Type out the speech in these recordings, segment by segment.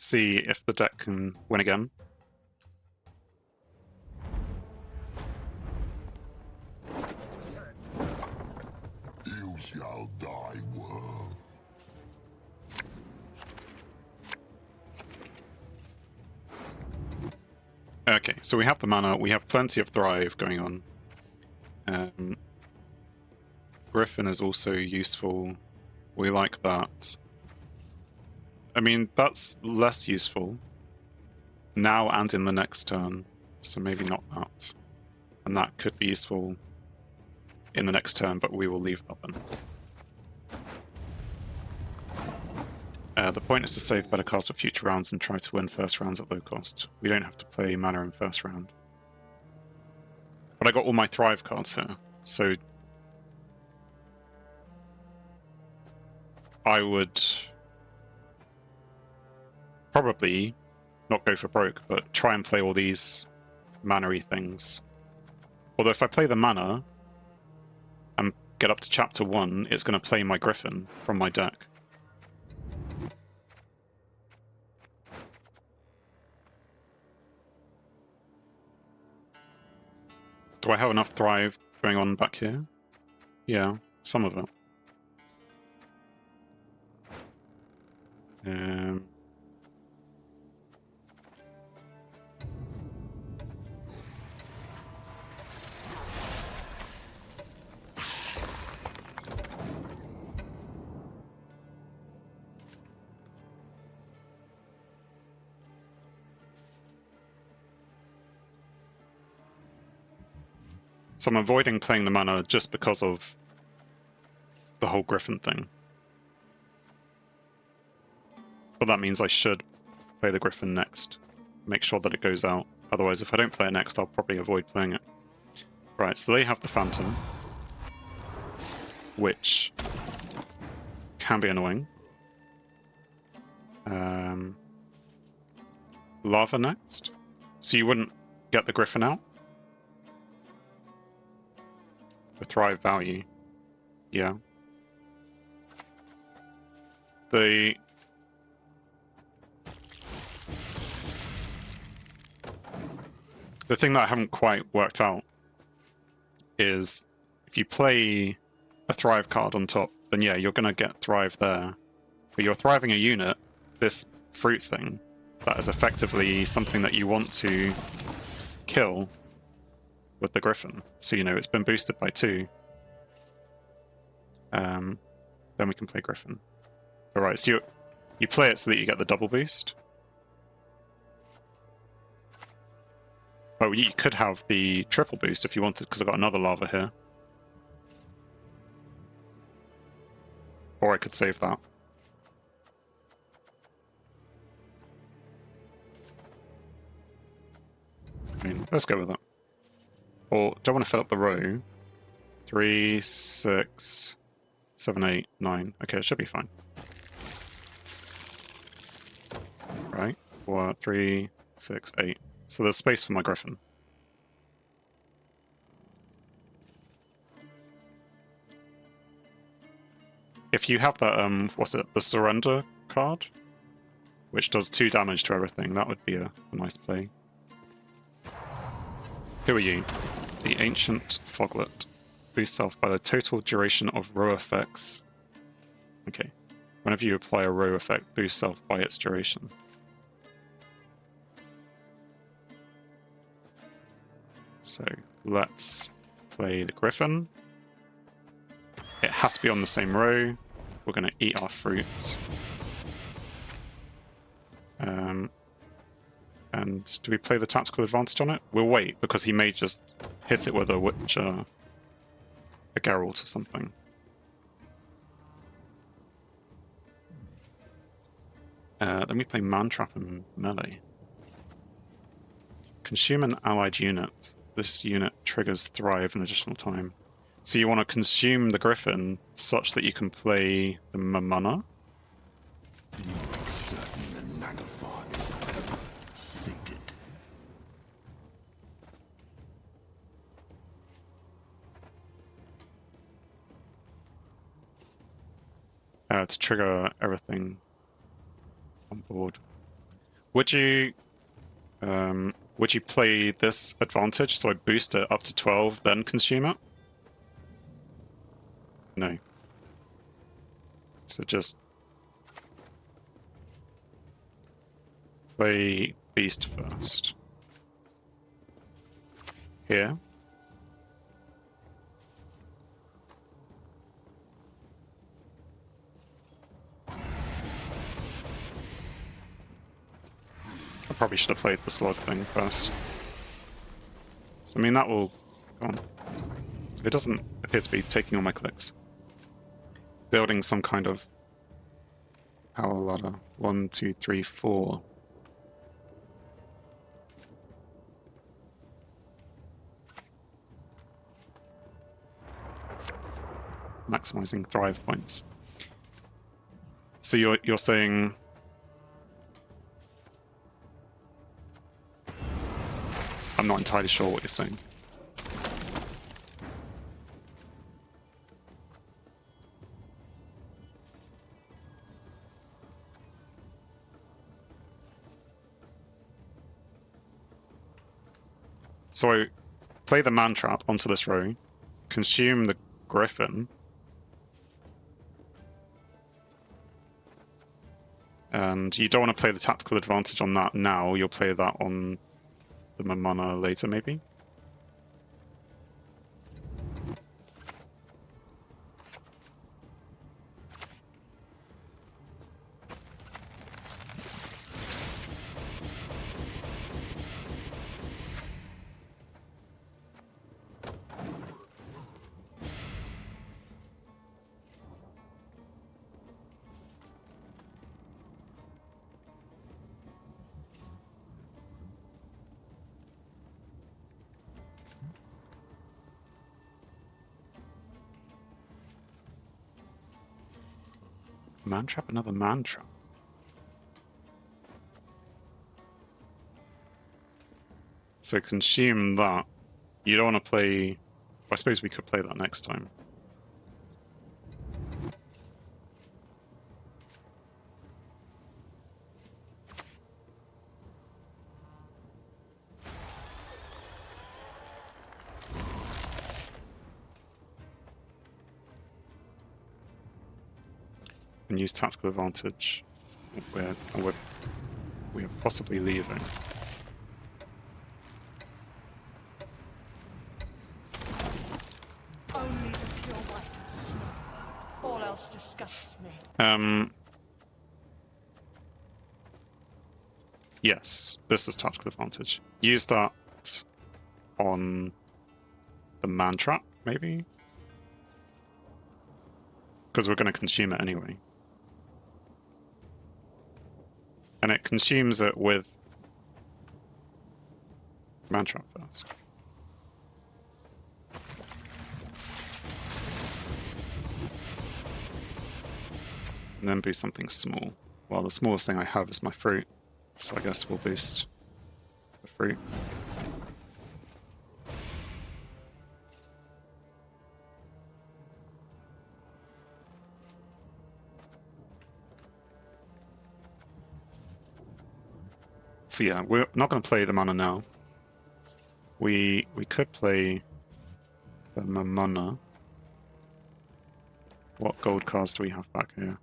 see if the deck can win again. You shall die, world. Okay, so we have the mana, we have plenty of Thrive going on. Griffin is also useful. We like that. I mean, that's less useful now and in the next turn, so maybe not that. And that could be useful in the next turn, but we will leave that then. The point is to save better cards for future rounds and try to win first rounds at low cost. We don't have to play mana in first round. But I got all my Thrive cards here, so I would probably not go for broke, but try and play all these mana-y things. Although if I play the mana and get up to chapter 1, it's going to play my Griffin from my deck. Do I have enough Thrive going on back here? Yeah, some of it. So I'm avoiding playing the mana just because of the whole Griffin thing. But that means I should play the Griffin next. Make sure that it goes out. Otherwise, if I don't play it next, I'll probably avoid playing it. Right, so they have the Phantom, which can be annoying. Lava next. So you wouldn't get the Griffin out? For Thrive value. Yeah. The thing that I haven't quite worked out is if you play a Thrive card on top, then yeah, you're going to get Thrive there. But you're thriving a unit, this fruit thing, that is effectively something that you want to kill with the Griffin. So, you know, it's been boosted by 2. Then we can play Griffin. Alright, so you play it so that you get the double boost. Oh, you could have the triple boost if you wanted, because I've got another lava here. Or I could save that. I mean, let's go with that. Or don't want to fill up the row. 3, 6, 7, 8, 9. Okay, it should be fine. Right. 4, 3, 6, 8. So there's space for my Griffin. If you have that, what's it, the Surrender card, which does 2 damage to everything, that would be a nice play. Who are you? The Ancient Foglet. Boost self by the total duration of row effects. Okay. Whenever you apply a row effect, boost self by its duration. So let's play the Griffin. It has to be on the same row. We're going to eat our fruit. And do we play the tactical advantage on it? We'll wait, because he may just hit it with a Witcher, a Geralt or something. Let me play Mantrap and Melee. Consume an allied unit. This unit triggers Thrive an additional time. So you want to consume the Griffin such that you can play the mana? To trigger everything on board. Would you play this advantage, so I boost it up to 12, then consume it? No. So just play beast first. Here. I probably should have played the slug thing first. So, I mean, that will go on. It doesn't appear to be taking all my clicks. Building some kind of power ladder. 1, 2, 3, 4. Maximizing thrive points. So you're saying I'm not entirely sure what you're saying. So I play the man trap onto this row, consume the griffin, and you don't want to play the tactical advantage on that now, you'll play that on the Mamana later, maybe? Man trap, another man trap. So consume that. You don't want to play... I suppose we could play that next time. And use tactical advantage. We're possibly leaving. Only the pure white of snow. All else disgusts me. Yes, this is tactical advantage. Use that on the man trap, maybe? Because we're going to consume it anyway. And it consumes it with man trap first. And then boost something small. Well, the smallest thing I have is my fruit, so I guess we'll boost the fruit. So yeah, we're not going to play the mana now. We could play the Mamana. What gold cards do we have back here?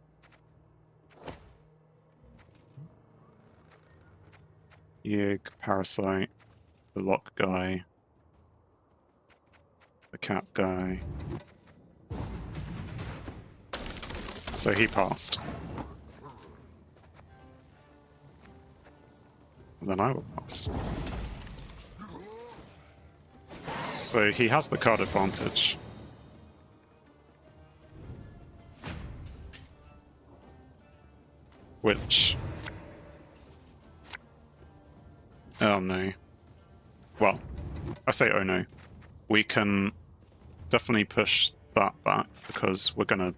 Yig, Parasite, the Lock guy, the Cat guy. So he passed. Then I will pass. So he has the card advantage. Which... Oh no. Well, I say oh no. We can definitely push that back because we're gonna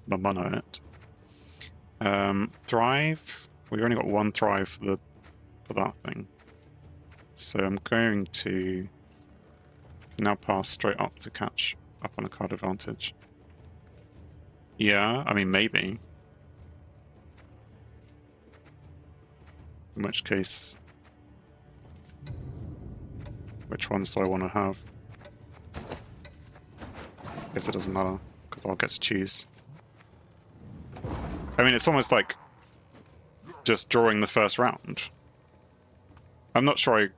Mamana it. Thrive. We've only got one thrive for that thing. So I'm going to now pass straight up to catch up on a card advantage. Yeah, I mean maybe. In which case, which ones do I want to have? Guess it doesn't matter, because I'll get to choose. I mean, it's almost like just drawing the first round. I'm not sure I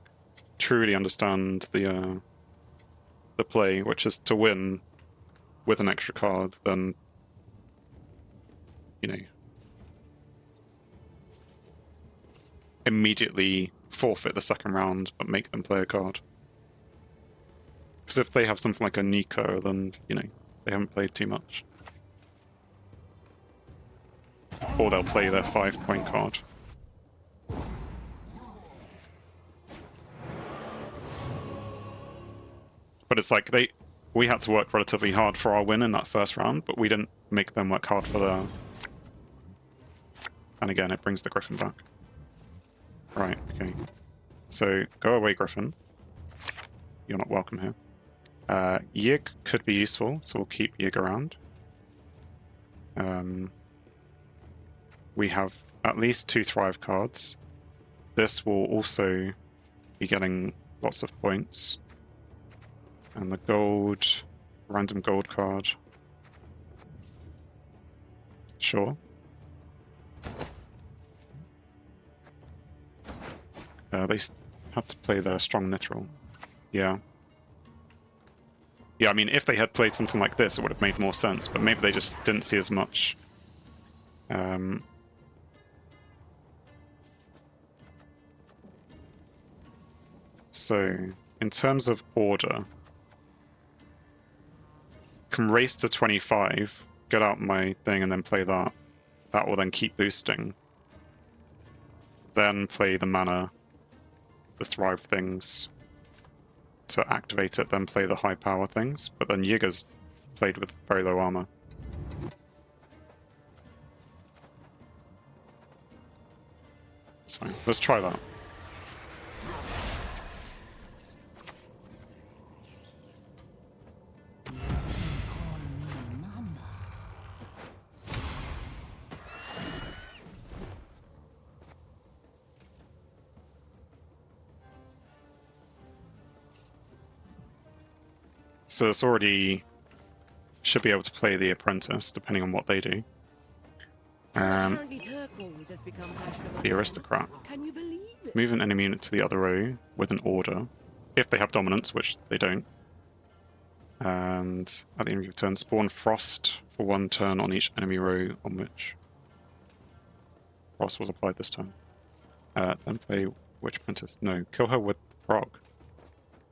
truly understand the play, which is to win with an extra card, then, you know, immediately forfeit the second round, but make them play a card. Because if they have something like a Nico, then, you know, they haven't played too much. Or they'll play their 5-point card. But it's like we had to work relatively hard for our win in that first round, but we didn't make them work hard for their... And again, it brings the Griffin back. Right, okay. So, go away, Griffin. You're not welcome here. Yig could be useful, so we'll keep Yig around. We have at least 2 Thrive cards. This will also be getting lots of points. And the gold, random gold card. Sure. They have to play their strong Mithril. Yeah. Yeah, I mean, if they had played something like this, it would have made more sense, but maybe they just didn't see as much. So, in terms of order, can race to 25, get out my thing, and then play that. That will then keep boosting. Then play the mana, the Thrive things to activate it, then play the high power things. But then Yiga's played with very low armor. That's fine. Let's try that. So it's already should be able to play the Apprentice, depending on what they do. The Aristocrat. Can you believe it? Move an enemy unit to the other row with an order, if they have dominance, which they don't. And at the end of your turn, spawn Frost for 1 turn on each enemy row on which Frost was applied this time. Then play Witch Apprentice. No, kill her with Frog.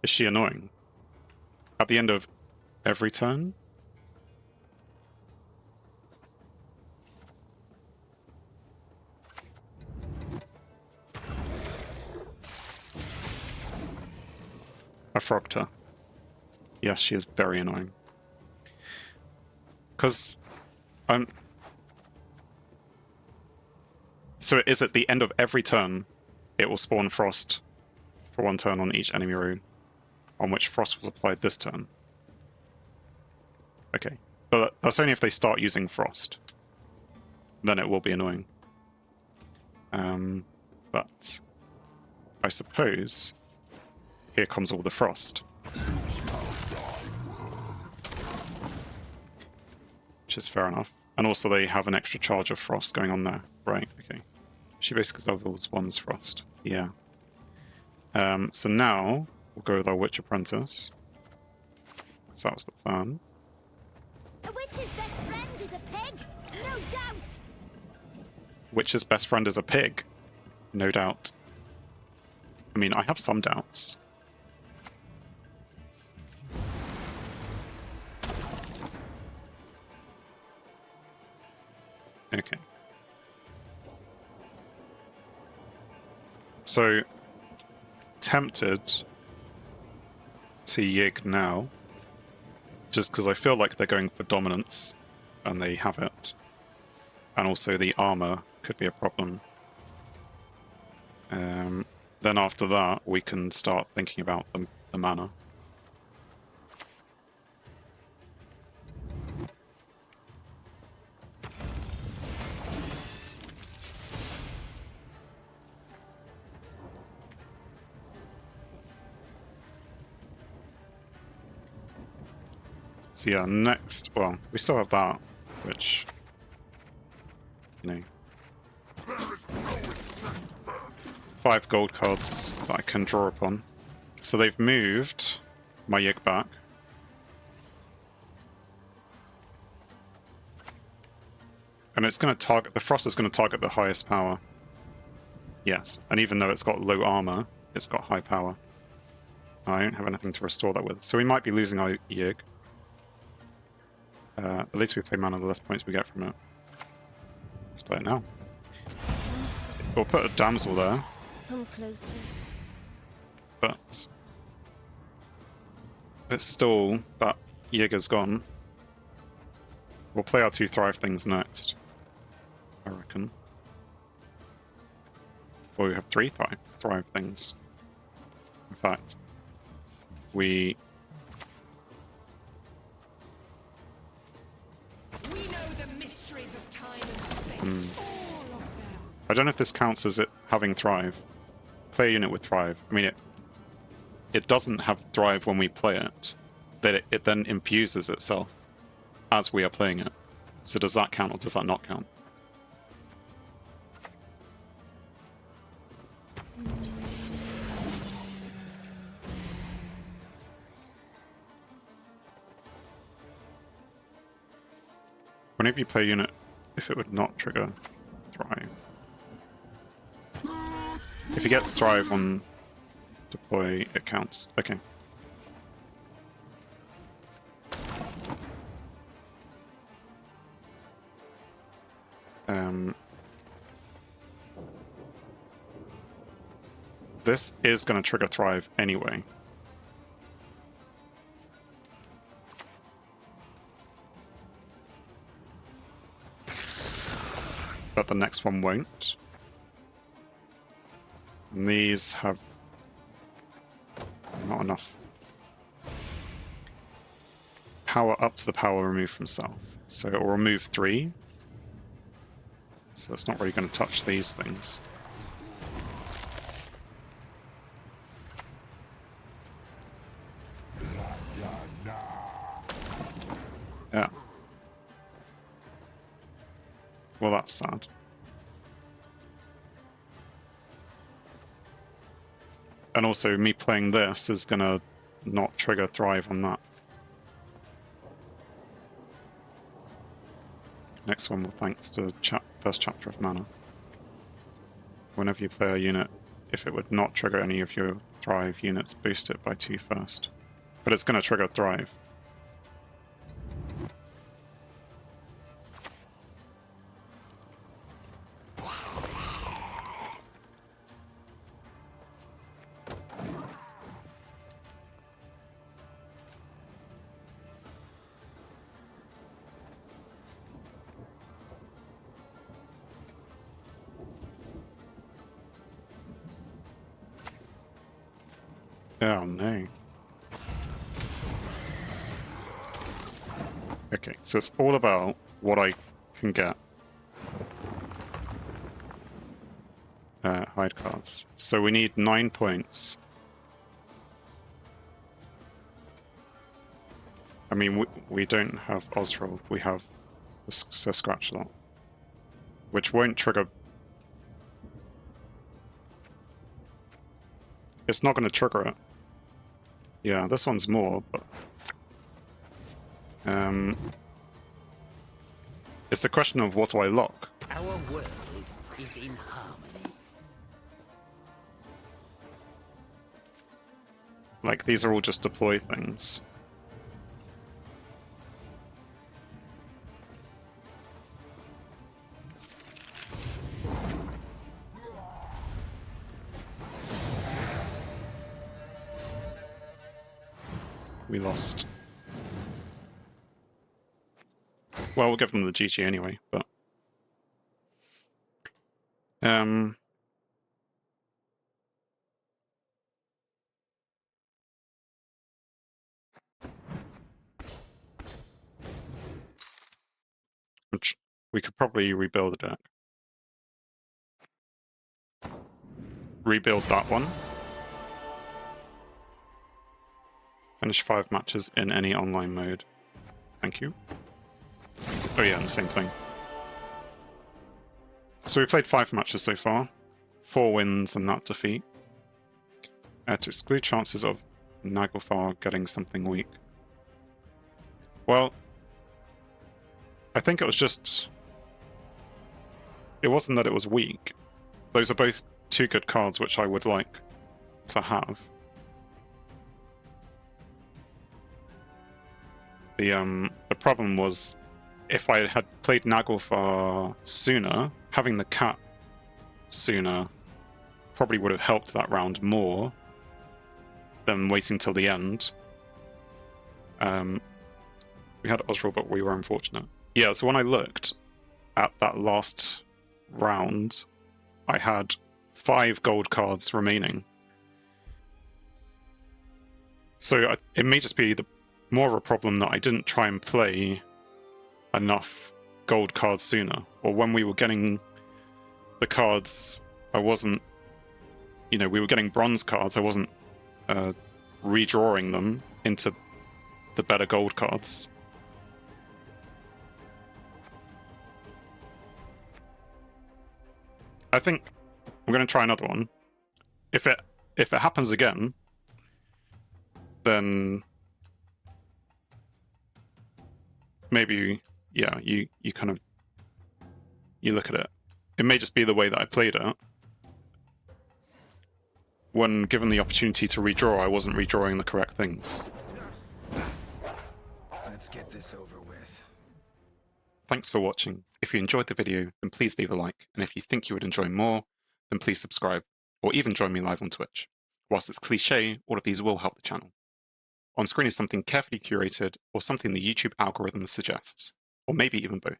Is she annoying? At the end of every turn? I frogged her. Yes, she is very annoying. Because I'm... So it is at the end of every turn, it will spawn Frost for 1 turn on each enemy row on which Frost was applied this turn. Okay. But that's only if they start using Frost. Then it will be annoying. But I suppose here comes all the Frost. Which is fair enough. And also they have an extra charge of Frost going on there. Right, okay. She basically levels 1's Frost. Yeah. So now we'll go with our Witch Apprentice. So that was the plan. A witch's best friend is a pig, no doubt. Witch's best friend is a pig, no doubt. I mean, I have some doubts. Okay. So, tempted to Yig now, just because I feel like they're going for dominance, and they have it. And also the armor could be a problem. Then after that, we can start thinking about the mana. So yeah, next, well, we still have that, which, you know, 5 gold cards that I can draw upon. So they've moved my Yig back. And it's going to target, the Frost is going to target the highest power. Yes, and even though it's got low armor, it's got high power. I don't have anything to restore that with. So we might be losing our Yig. At least we play mana, the less points we get from it. Let's play it now. We'll put a damsel there. Come closer. But it's still, that Yig is gone. We'll play our 2 Thrive things next, I reckon. Well, we have 3 Thrive things. In fact, we We know the mysteries of time and space. All of them. I don't know if this counts as it having Thrive. Play a unit with Thrive. I mean, it doesn't have Thrive when we play it. That it then infuses itself as we are playing it. So does that count or does that not count? Whenever you play a unit, if it would not trigger Thrive. If he gets Thrive on deploy, it counts. Okay. This is going to trigger Thrive anyway. But the next one won't. And these have not enough power up to the power removed from self. So it will remove 3. So it's not really going to touch these things. Yeah. Well, that's sad. And also, me playing this is gonna not trigger Thrive on that. Next one will thanks to first chapter of Mana. Whenever you play a unit, if it would not trigger any of your Thrive units, boost it by 2 first. But it's gonna trigger Thrive. Oh no. Okay, so it's all about what I can get. Hide cards. So we need 9 points. I mean, we don't have Osroll, we have the Scratch Lot, which won't trigger. It's not going to trigger it. Yeah, this one's more, but it's a question of what do I lock. Our world is in harmony. Like, these are all just deploy things. We lost. Well, we'll give them the GG anyway, but which we could probably rebuild a deck. Rebuild that one. Finish 5 matches in any online mode. Thank you. Oh yeah, and the same thing. So we played 5 matches so far. 4 wins and that defeat. To exclude chances of Naglfar getting something weak. Well, I think it was just... It wasn't that it was weak. Those are both 2 good cards which I would like to have. The problem was, if I had played Naglfar sooner, having the cat sooner probably would have helped that round more than waiting till the end. We had Osral, but we were unfortunate. Yeah, so when I looked at that last round, I had 5 gold cards remaining. So it may just be more of a problem that I didn't try and play enough gold cards sooner. Or when we were getting the cards, I wasn't... You know, we were getting bronze cards, I wasn't redrawing them into the better gold cards. I think I'm going to try another one. If it happens again, then maybe, yeah, you kind of, you look at it. It may just be the way that I played it. When given the opportunity to redraw, I wasn't redrawing the correct things. Let's get this over with. Thanks for watching. If you enjoyed the video, then please leave a like, and if you think you would enjoy more, then please subscribe, or even join me live on Twitch. Whilst it's cliche, all of these will help the channel. On screen is something carefully curated, or something the YouTube algorithm suggests, or maybe even both.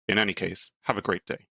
In any case, have a great day.